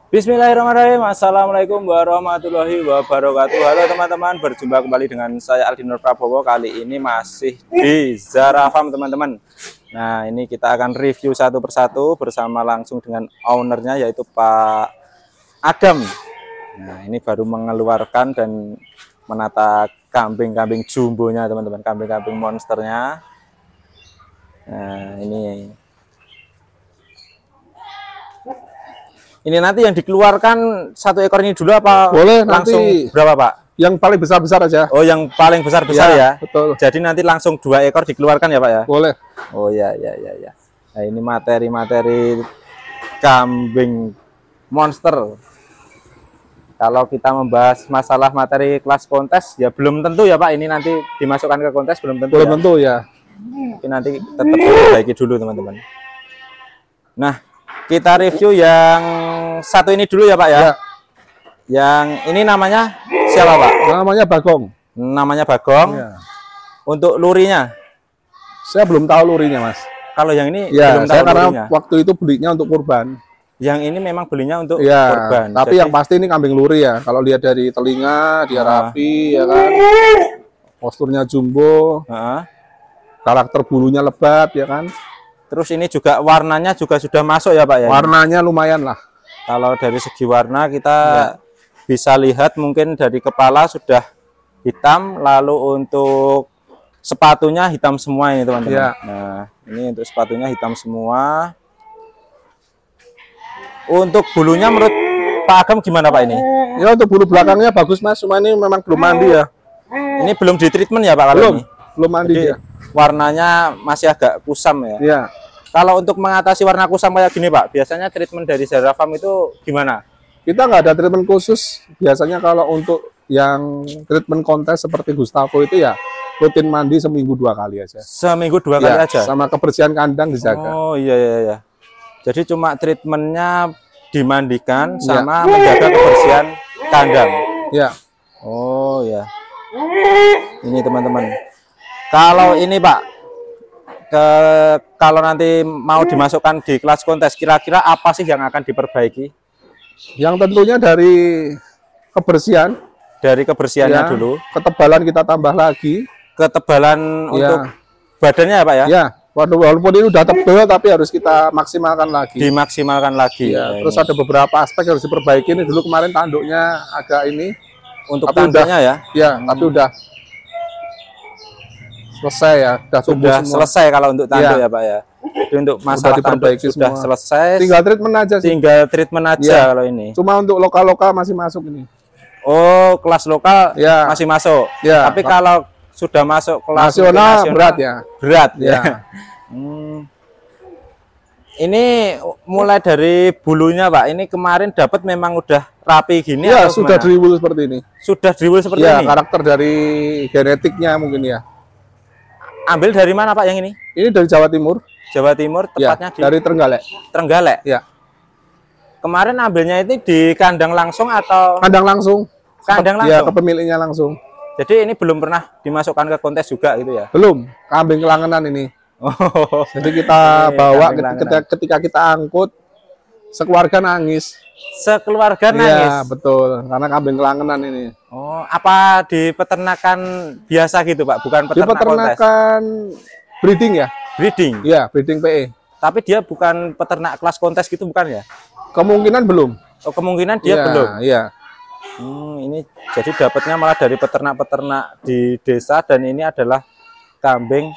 Bismillahirrahmanirrahim. Assalamualaikum warahmatullahi wabarakatuh. Halo teman-teman, berjumpa kembali dengan saya Aldi Nur Prabowo. Kali ini masih di Zara Farm teman-teman. Nah, ini kita akan review satu persatu bersama langsung dengan ownernya, yaitu Pak Adam. Nah, ini baru mengeluarkan dan menata kambing-kambing jumbonya teman-teman, kambing-kambing monsternya. Nah, ini nanti yang dikeluarkan satu ekor ini dulu apa? Boleh, langsung nanti berapa Pak? Yang paling besar-besar aja. Oh, yang paling besar-besar ya? Betul. Jadi nanti langsung 2 ekor dikeluarkan ya Pak ya? Boleh. Oh ya. Nah, ini materi-materi kambing monster. Kalau kita membahas masalah materi kelas kontes ya belum tentu ya Pak, ini nanti dimasukkan ke kontes belum tentu. Belum tentu ya. Tapi nanti tetap diperbaiki dulu teman-teman. Nah, kita review yang satu ini dulu ya Pak ya. Yang ini namanya siapa Pak? Namanya Bagong. Namanya Bagong. Ya. Untuk lurinya? Saya belum tahu lurinya Mas. Kalau yang ini Ya, belum saya tahu karena lurinya. waktu itu belinya untuk kurban. Yang ini memang belinya untuk Ya, kurban. tapi Jadi, yang pasti ini kambing luri ya. Kalau lihat dari telinga, dia rapi ya kan. Posturnya jumbo, karakter bulunya lebat ya kan. terus ini juga warnanya juga sudah masuk ya Pak ya? Warnanya lumayan lah. Kalau dari segi warna kita bisa lihat mungkin dari kepala sudah hitam, lalu untuk sepatunya hitam semua ini teman-teman. Ya. Nah, ini untuk sepatunya hitam semua. Untuk bulunya menurut Pak Agam gimana Pak ini? Ya, untuk bulu belakangnya bagus Mas, cuma ini memang belum mandi ya. Ini belum di treatment ya Pak kalau Belum, ini? belum mandi Jadi, dia. warnanya masih agak kusam ya. Ya. Kalau untuk mengatasi warna kusam kayak gini Pak, biasanya treatment dari Zara Farm itu gimana? Kita nggak ada treatment khusus. Biasanya kalau untuk yang treatment kontes seperti Gustavo itu ya rutin mandi seminggu 2 kali aja. Seminggu 2 kali Ya, aja? sama kebersihan kandang dijaga. Oh iya. Jadi cuma treatmentnya dimandikan sama menjaga kebersihan kandang. Ya. Oh ya. Ini teman-teman. Kalau ini Pak, kalau nanti mau dimasukkan di kelas kontes, kira-kira apa sih yang akan diperbaiki? Yang tentunya dari kebersihan. Dari kebersihannya Ya, dulu. ketebalan kita tambah lagi. Ketebalan untuk badannya ya Pak ya? Ya, walaupun ini udah tebal tapi harus kita maksimalkan lagi. Dimaksimalkan lagi. Ya, Nah, terus ini. ada beberapa aspek yang harus diperbaiki. Ini dulu kemarin tanduknya agak ini. Untuk tapi tanduknya ya? Ya, tapi udah selesai ya, udah tumbuh Sudah semua. selesai kalau untuk tanduk Ya. ya Pak ya? Jadi untuk masalah tanduk diperbaiki sudah semua. selesai. Tinggal treatment aja sih. Tinggal treatment aja Ya. kalau ini. Cuma untuk lokal-lokal masih masuk ini. Oh, kelas lokal Ya. masih masuk. Ya. Tapi kalau sudah masuk kelas Nasional berat ya. Berat ya. Ya. Ini mulai dari bulunya Pak. Ini kemarin dapat memang udah rapi gini Ya, atau sudah gimana? driwul seperti ini. Sudah driwul seperti Ya, ini. karakter dari genetiknya mungkin ya. Ambil dari mana Pak yang ini? Ini dari Jawa Timur. Jawa Timur, Ya, tepatnya di dari Trenggalek. Trenggalek. Ya. Kemarin ambilnya itu di kandang langsung atau Kandang langsung. kandang Ya, langsung? ke pemiliknya langsung. Jadi ini belum pernah dimasukkan ke kontes juga gitu ya? Belum, kambing kelangenan ini. Oh, Jadi kita bawa kambing kelangenan. ketika kita angkut, sekeluarga nangis. Sekeluarga nangis? Iya, betul. Karena kambing kelangenan ini. Oh, apa di peternakan biasa gitu Pak? Bukan Di peternak kontes? peternakan breeding ya? Breeding? Iya, breeding PE. Tapi dia bukan peternak kelas kontes gitu bukan ya? Kemungkinan belum. Oh, kemungkinan dia Iya, belum? Iya. Ini jadi dapatnya malah dari peternak-peternak di desa, dan ini adalah kambing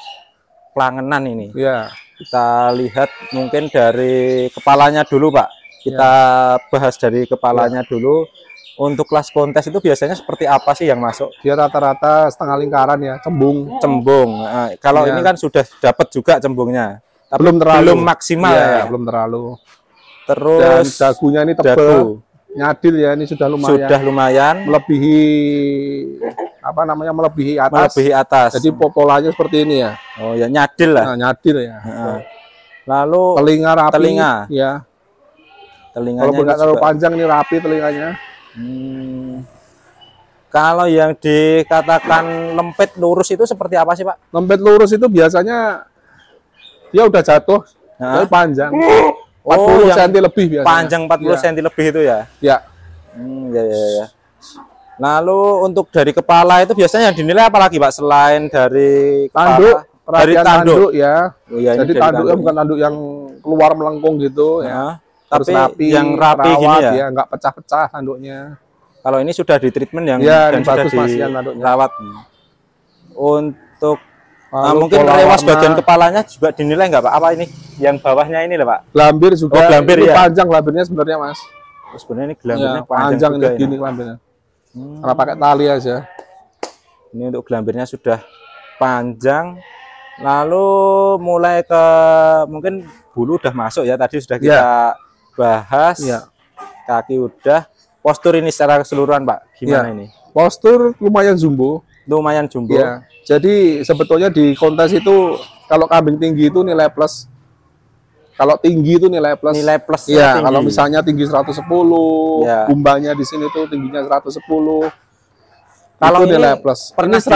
kelangenan ini. Iya. Kita lihat mungkin dari kepalanya dulu Pak. Kita bahas dari kepalanya dulu. Untuk kelas kontes itu biasanya seperti apa sih yang masuk? Dia rata-rata setengah lingkaran ya, cembung. Cembung. Nah, kalau Iya. ini kan sudah dapat juga cembungnya. Tapi Belum terlalu. belum maksimal Iya, ya. belum terlalu. Dan Terus dagunya ini dagu tebal. Nyadil ya, ini sudah lumayan. sudah lumayan Melebihi apa namanya? Melebihi atas. melebihi atas. Jadi popolanya seperti ini ya. Oh ya, nyadil lah. Nah, nyadil ya. Heeh. Lalu Telinga rapi. Telinga. Ya. telinganya Walaupun ini nggak terlalu juga- panjang ini rapi telinganya. Kalau yang dikatakan lempit lurus itu seperti apa sih Pak? Lempit lurus itu biasanya dia udah jatuh, Hah? tapi panjang. 40 yang cm lebih biasanya. Panjang 40 cm lebih itu ya? Ya. Ya. Lalu untuk dari kepala itu biasanya yang dinilai apa lagi Pak selain dari Tanduk, kepala? Dari tanduk ya. Oh, iya, jadi tanduknya bukan tanduk yang keluar melengkung gitu ya. Harus Tapi rapi, yang rapi gini ya? Nggak pecah-pecah tanduknya. Kalau ini sudah di treatment yang ya, dan sudah dirawat. Untuk mungkin rewas bagian kepalanya juga dinilai nggak Pak? Apa ini? Yang bawahnya ini lah Pak? Gelambir juga. Oh, gelambir ya? Panjang gelambirnya sebenarnya Mas. Sebenarnya ini gelambirnya ya, panjang juga ini gini gelambirnya. Karena pakai tali aja. Ini untuk gelambirnya sudah panjang. Lalu mulai ke mungkin bulu udah masuk ya, tadi sudah kita bahas. Kaki udah. Postur ini secara keseluruhan Pak, gimana ini? Postur lumayan jumbo. Lumayan jumbo. Ya. Jadi sebetulnya di kontes itu kalau kambing tinggi itu nilai plus. Kalau tinggi itu nilai plus. Nilai plus. Ya, kalau misalnya tinggi 110, gumbanya di sini tuh tingginya 110. Kalau itu nilai plus. Pernah ini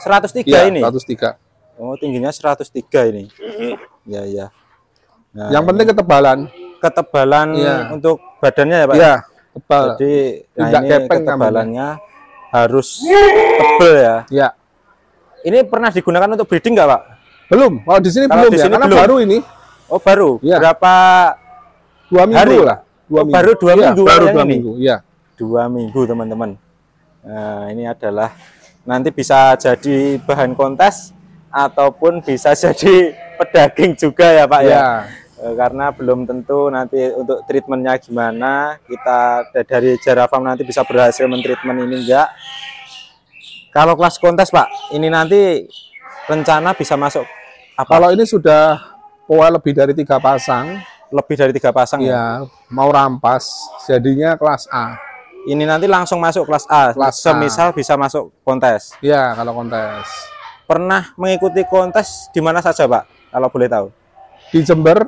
103 ya, ini. 103. Oh, tingginya 103 ini. Ya. Nah, yang penting ketebalan. Ketebalan untuk badannya ya, Pak. Iya, tebal. Jadi tidak ini kepeng ketebalannya harus tebal ya. Iya. Ini pernah digunakan untuk breeding nggak, Pak? Belum. Kalau di sini belum ya, karena baru ini. Oh, baru. Ya. Berapa 2 minggu hari lah. 2 minggu. Baru 2 minggu. Baru 2 ini. minggu. Iya. 2 minggu, teman-teman. Nah, ini adalah nanti bisa jadi bahan kontes ataupun bisa jadi pedaging juga ya, Pak ya. Karena belum tentu nanti untuk treatmentnya gimana, kita dari Zara Farm nanti bisa berhasil mentreatment ini enggak. Kalau kelas kontes Pak, ini nanti rencana bisa masuk apa? Kalau ini sudah poa lebih dari 3 pasang. Lebih dari 3 pasang ya? Mau rampas, jadinya kelas A. Ini nanti langsung masuk kelas A, semisal bisa masuk kontes. Iya, kalau kontes. Pernah mengikuti kontes di mana saja Pak, kalau boleh tahu? Di Jember.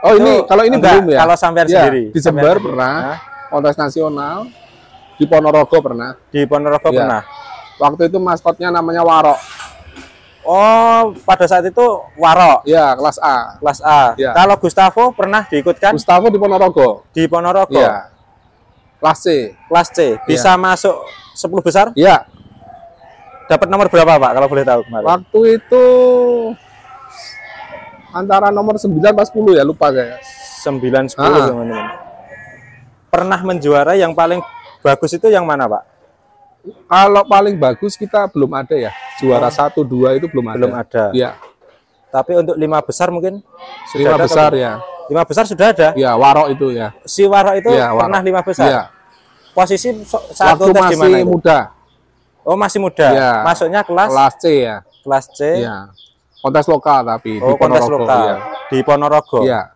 Oh ini, kalau ini enggak, belum ya? Kalau sampean sendiri. Di Jember pernah, kontes nasional. Di Ponorogo pernah. Di Ponorogo pernah. Waktu itu maskotnya namanya Warok. Oh, pada saat itu Warok. Iya, kelas A. Kelas A. Ya. Kalau Gustavo pernah diikutkan? Gustavo di Ponorogo. Di Ponorogo. Iya. Kelas C. Kelas C. Bisa masuk 10 besar? Iya. Dapat nomor berapa, Pak? Kalau boleh tahu kemarin. Waktu itu antara nomor 9 pas 10 ya, lupa saya. 9 10, teman-teman. Pernah menjuara yang paling bagus itu yang mana, Pak? Kalau paling bagus kita belum ada ya. Juara 1 2 itu belum ada. Belum ada. Iya. Tapi untuk 5 besar mungkin sudah 5 besar ya. 5 besar sudah ada. Iya, Warok itu ya. Si Warok itu pernah 5 besar. Iya. Posisi saat waktu masih dimana muda. Oh, masih muda. Ya. Masuknya kelas C ya. Kelas C. Iya. Kontes lokal tapi di kontes lokal. Ya. Di Ponorogo. Iya.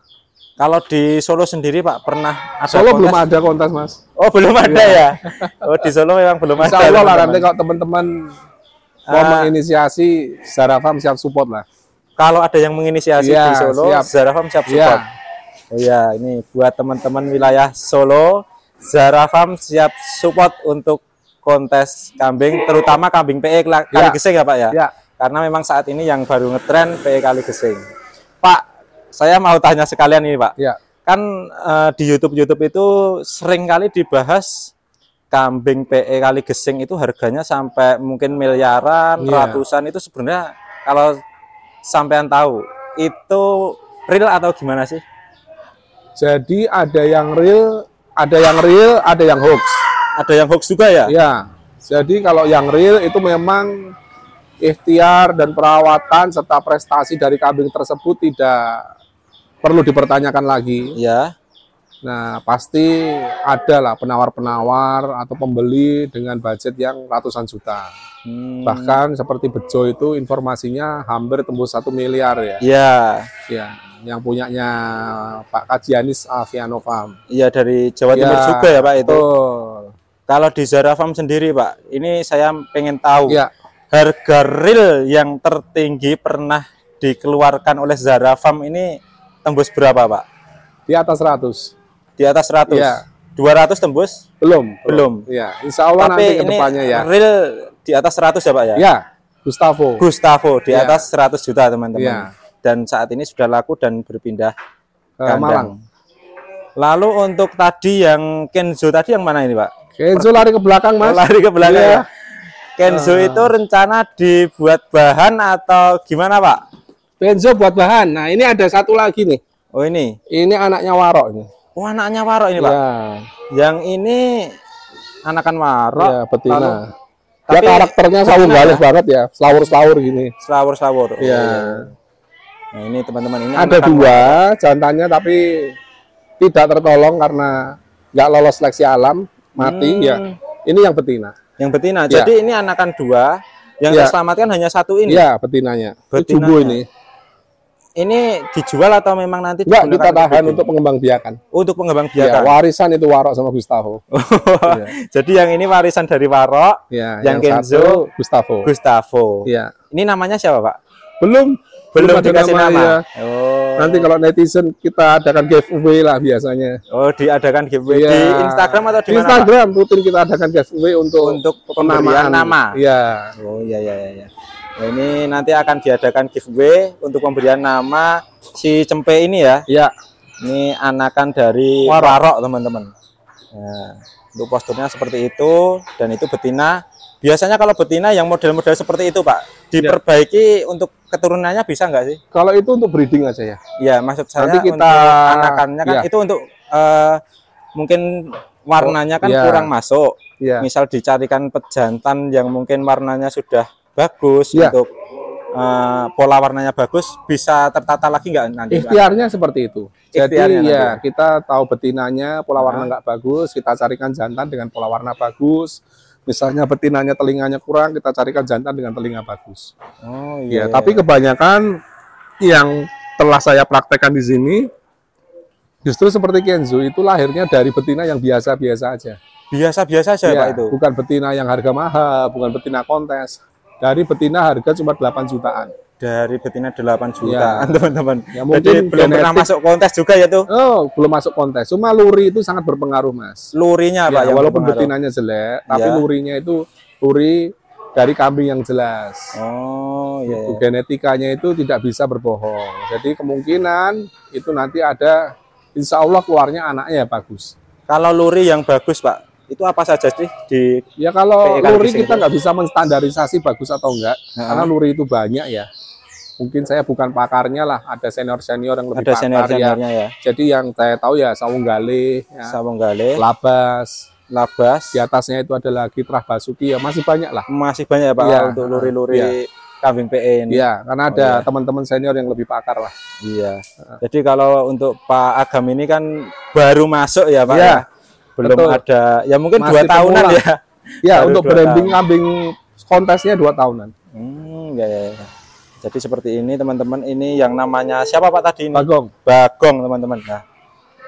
Kalau di Solo sendiri Pak pernah ada Solo kontes? Belum ada kontes Mas. Oh belum ada ya. Oh di Solo memang belum ada. Insya Allah lah nanti kalau teman-teman mau menginisiasi Zara Farm siap support lah. Kalau ada yang menginisiasi di Solo, Zara Farm siap support. Oh ya, ini buat teman-teman wilayah Solo, Zara Farm siap support untuk kontes kambing, terutama kambing PE Kali Gesing ya Pak ya. Karena memang saat ini yang baru ngetren PE Kali Gesing. Pak, saya mau tanya sekalian ini Pak. Kan di YouTube itu sering kali dibahas kambing PE Kali Gesing itu harganya sampai mungkin miliaran, ratusan. Itu sebenarnya kalau sampean tahu itu real atau gimana sih? Jadi ada yang real, ada yang hoax. Ada yang hoax juga ya? Iya. Jadi kalau yang real itu memang ikhtiar dan perawatan serta prestasi dari kambing tersebut tidak perlu dipertanyakan lagi. Ya. Nah, pasti ada lah penawar-penawar atau pembeli dengan budget yang ratusan juta. Bahkan seperti Bejo itu informasinya hampir tembus 1 miliar ya. Iya. Ya, yang punyanya Pak Kajianis Aviano Farm. Iya, dari Jawa Timur juga ya Pak itu. Betul. Kalau di Zara Farm sendiri Pak, ini saya pengen tahu harga real yang tertinggi pernah dikeluarkan oleh Zara Farm ini tembus berapa Pak? Di atas 100. Di atas 100? Ya. 200 tembus? Belum. Ya, insya Allah tapi nanti ke depannya ya. Real di atas 100 ya Pak ya? Ya, Gustavo di atas 100 juta teman-teman. Dan saat ini sudah laku dan berpindah Malang. Lalu untuk tadi yang Kenzo tadi yang mana ini, Pak? Kenzo lari ke belakang, Mas. Oh, lari ke belakang Iya. ya. Kenzo itu rencana dibuat bahan atau gimana, Pak? Kenzo buat bahan. Nah, ini ada satu lagi nih. Oh, ini. Ini anaknya Warok ini. Oh, anaknya Warok ini, Pak. Ya. Yang ini anakan Warok. Ya, betina. Lalu, Ya karakternya sawung galih banget ya, selawur-selawur gini. Selawur-selawur. Iya. Nah, ini teman-teman ini Ada dua jantannya tapi tidak tertolong karena nggak lolos seleksi alam, mati ya. Ini yang betina. Yang betina. Ya. Jadi ini anakan dua, yang Ya. terselamatkan hanya satu ini. Iya, betinanya. Ini Betinanya. jumbo ini. Ini dijual atau memang nanti Enggak, digunakan kita tahan breeding? untuk pengembang biakan. Untuk pengembang Ya, biakan. warisan itu Warok sama Gustavo. Iya. Jadi yang ini warisan dari Warok, Ya, yang satu Kenzo, Gustavo. Gustavo. Iya. Ini namanya siapa, Pak? Belum Belum ada dikasih nama. ya. Oh. Nanti kalau netizen kita adakan giveaway lah biasanya. Oh, diadakan giveaway Iya. di Instagram atau di Di mana, Pak? Instagram rutin kita adakan giveaway untuk pemberian nama. Iya. Oh, iya iya iya. Nah, ini nanti akan diadakan giveaway untuk pemberian nama si Cempe ini ya. Iya. Ini anakan dari Warok, teman-teman. Nah, untuk posturnya seperti itu dan itu betina. Biasanya kalau betina yang model-model seperti itu, Pak, diperbaiki untuk keturunannya bisa nggak sih? Kalau itu untuk breeding aja ya. Iya, maksud saya Nanti kita untuk anakannya kan iya. itu untuk mungkin warnanya kan iya. kurang masuk. Iya. Misal dicarikan pejantan yang mungkin warnanya sudah bagus Iya. untuk pola warnanya bagus, bisa tertata lagi nggak nanti, Pak? Ikhtiarnya seperti itu. Ikhtiarnya Jadi ya nanti. kita tahu betinanya pola warna nggak bagus, kita carikan jantan dengan pola warna bagus. Misalnya betinanya telinganya kurang, kita carikan jantan dengan telinga bagus. Oh Ya, iya. tapi kebanyakan yang telah saya praktekkan di sini justru seperti Kenzo itu lahirnya dari betina yang biasa-biasa aja. biasa-biasa aja, Ya, Pak, itu. bukan betina yang harga mahal, bukan betina kontes. Dari betina harga cuma 8 jutaan. Dari betina 8 jutaan, teman-teman. Ya, Jadi mungkin belum pernah genetik. masuk kontes juga ya tuh. Oh, belum masuk kontes. Cuma luri itu sangat berpengaruh, Mas. Lurinya, Pak, Ya, yang walaupun berpengaruh. betinanya jelek, tapi Ya. lurinya itu luri dari kambing yang jelas. Oh iya. Itu genetikanya itu tidak bisa berbohong. Jadi kemungkinan itu nanti ada, insya Allah keluarnya anaknya bagus. Kalau luri yang bagus, Pak, itu apa saja sih di Ya kalau PE luri Kalkising kita itu? nggak bisa menstandarisasi bagus atau enggak, karena luri itu banyak ya. Mungkin saya bukan pakarnya lah, ada senior-senior yang lebih ada pakar senior-seniornya ya? Jadi yang saya tahu ya sawung galih, ya, Sawung Gale, labas, Labas, di atasnya itu ada lagi Trah Basuki ya, masih banyak lah. masih banyak ya, Pak, Iya. untuk luri-luri Iya. kambing PE ini. Iya, karena ada iya. teman-teman senior yang lebih pakar lah. Iya. Jadi kalau untuk Pak Agam ini kan baru masuk ya, Pak. Iya, Ya? Belum betul. ada, ya mungkin Masih 2 tahunan pemula. ya. Ya, Baru untuk 2 branding tahun. kambing kontesnya 2 tahunan. Ya, ya, ya. Jadi seperti ini teman-teman, ini yang namanya siapa Pak tadi ini? Bagong. Bagong, teman-teman. Nah,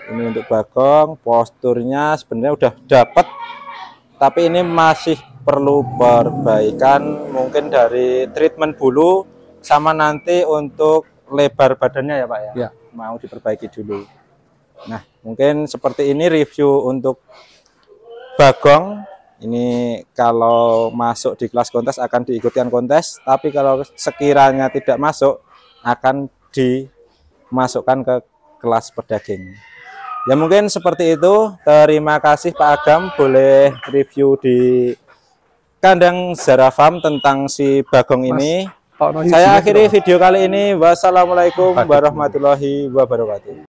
ini untuk Bagong, posturnya sebenarnya udah dapat, tapi ini masih perlu perbaikan, mungkin dari treatment bulu sama nanti untuk lebar badannya ya, Pak ya. Ya. Mau diperbaiki dulu. Nah, mungkin seperti ini review untuk Bagong. Ini kalau masuk di kelas kontes akan diikutkan kontes, tapi kalau sekiranya tidak masuk akan dimasukkan ke kelas pedaging. Ya mungkin seperti itu. Terima kasih Pak Agam, boleh review di kandang Zara Farm tentang si Bagong ini. Saya akhiri video kali ini. Wassalamualaikum warahmatullahi wabarakatuh.